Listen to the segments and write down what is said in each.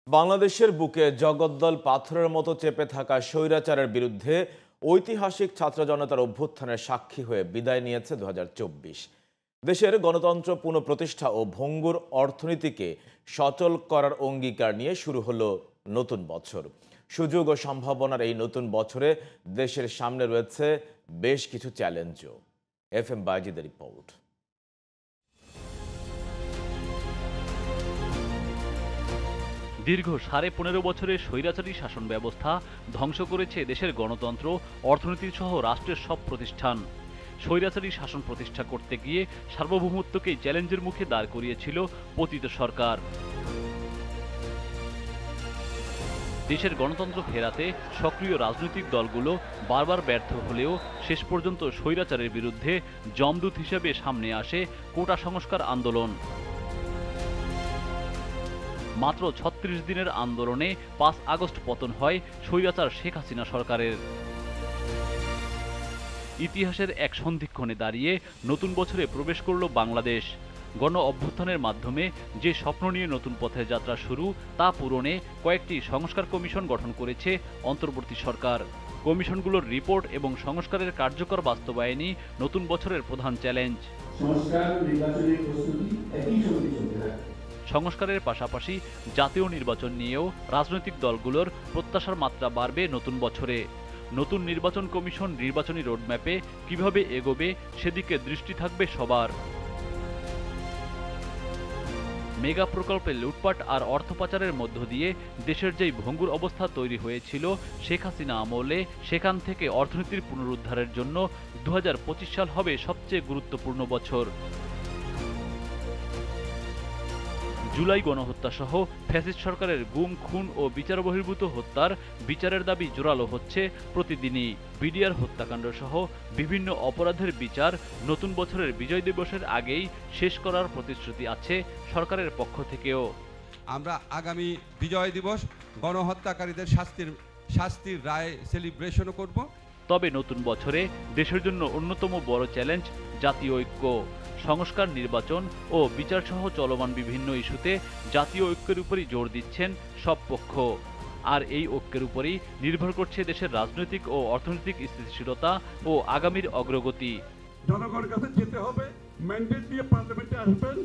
বাংলাদেশের বুকে জগদ্দল পাথরের মতো চেপে থাকা স্বৈরাচারের বিরুদ্ধে ঐতিহাসিক ছাত্র জনতার অভ্যুত্থানের সাক্ষী হয়ে বিদায় নিয়েছে 2024। দেশের গণতন্ত্র পুনঃপ্রতিষ্ঠা ও ভঙ্গুর অর্থনীতিকে সচল করার অঙ্গীকার নিয়ে শুরু হলো নতুন বছর। সুযোগ ও সম্ভাবনার এই নতুন বছরে দেশের সামনে রয়েছে বেশ কিছু চ্যালেঞ্জও। FM বাইজিদের report. দীর্ঘ 15.5 বছরের স্বৈরাচারী শাসন ব্যবস্থা ধ্বংস করেছে দেশের গণতন্ত্র, অর্থনীতি সহ রাষ্ট্রের সব প্রতিষ্ঠান। স্বৈরাচারী শাসন প্রতিষ্ঠা করতে গিয়ে সার্বভৌমত্বকেই চ্যালেঞ্জের মুখে দাঁড় করিয়েছিল পতিত সরকার। দেশের গণতন্ত্র ফেরাতে সক্রিয় রাজনৈতিক দলগুলো বারবার ব্যর্থ হলেও শেষ পর্যন্ত স্বৈরাচারের বিরুদ্ধে জমদূত হিসেবে সামনে আসে কোটা সংস্কার আন্দোলন। মাত্র 36 দিনের আন্দোলনে 5 আগস্ট পতন হয় স্বৈরাচার শেখ হাসিনা সরকারের। ইতিহাসের এক সন্ধিক্ষণে দাঁড়িয়ে নতুন বছরে প্রবেশ করল বাংলাদেশ। গণ অভ্যুত্থানের মাধ্যমে যে স্বপ্ন নিয়ে নতুন পথে যাত্রা শুরু, তা পূরণে কয়েকটি সংস্কার কমিশন গঠন করেছে অন্তর্বর্তী সরকার। কমিশনগুলোর রিপোর্ট এবং সংস্কারের কার্যকর বাস্তবায়নই নতুন বছরের প্রধান চ্যালেঞ্জ। সংস্কারের পাশাপাশি জাতীয় নির্বাচন নিয়েও রাজনৈতিক দলগুলোর প্রত্যাশার মাত্রা বাড়বে নতুন বছরে। নতুন নির্বাচন কমিশন নির্বাচনী রোডম্যাপে কিভাবে এগোবে সেদিকে দৃষ্টি থাকবে সবার। মেগা প্রকল্পে লুটপাট আর অর্থ পাচারের মধ্য দিয়ে দেশের যেই ভঙ্গুর অবস্থা তৈরি হয়েছিল শেখ হাসিনা আমলে, সেখান থেকে অর্থনীতির পুনরুদ্ধারের জন্য 2025 সাল হবে সবচেয়ে গুরুত্বপূর্ণ বছর। জুলাই গণহত্যা সহ ফ্যাসিস্ট সরকারের গুম, খুন ও বিচার বহির্ভূত হত্যার বিচারের দাবি জোরালো হচ্ছে প্রতিদিনই। বিডিআর হত্যাকাণ্ড সহ বিভিন্ন অপরাধের বিচার নতুন বছরের বিজয় দিবসের আগেই শেষ করার প্রতিশ্রুতি আছে সরকারের পক্ষ থেকেও। আমরা আগামী বিজয় দিবস গণহত্যাকারীদের শাস্তির রায় সেলিব্রেশন করব। তবে নতুন বছরে দেশের জন্য অন্যতম বড় চ্যালেঞ্জ জাতীয় ঐক্য। সংস্কার, নির্বাচন ও বিচারসহ চলমান বিভিন্ন ইস্যুতে জাতীয় ঐক্যের উপরই জোর দিচ্ছেন সব পক্ষ। আর এই ঐক্যের উপরই নির্ভর করছে দেশের রাজনৈতিক ও অর্থনৈতিক স্থিতিশীলতা ও আগামীর অগ্রগতি। জনগণের কাছে যেতে হবে, ম্যান্ডেট দিয়ে পার্লামেন্টে আসবেন।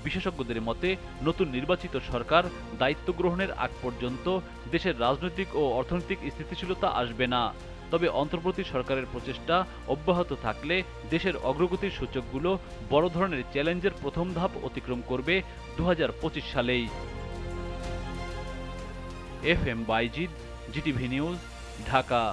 বিশেষজ্ঞদের মতে নতুন নির্বাচিত সরকার দায়িত্ব গ্রহণের আগ পর্যন্ত দেশের রাজনৈতিক ও অর্থনৈতিক স্থিতিশীলতা আসবে না। তবে অন্তর্বর্তী সরকারের প্রচেষ্টা অব্যাহত থাকলে দেশের অগ্রগতির সূচকগুলো বড় ধরনের চ্যালেঞ্জের প্রথম ধাপ অতিক্রম করবে 2025 সালেই। FM Bayezid, GTV news, Dhaka.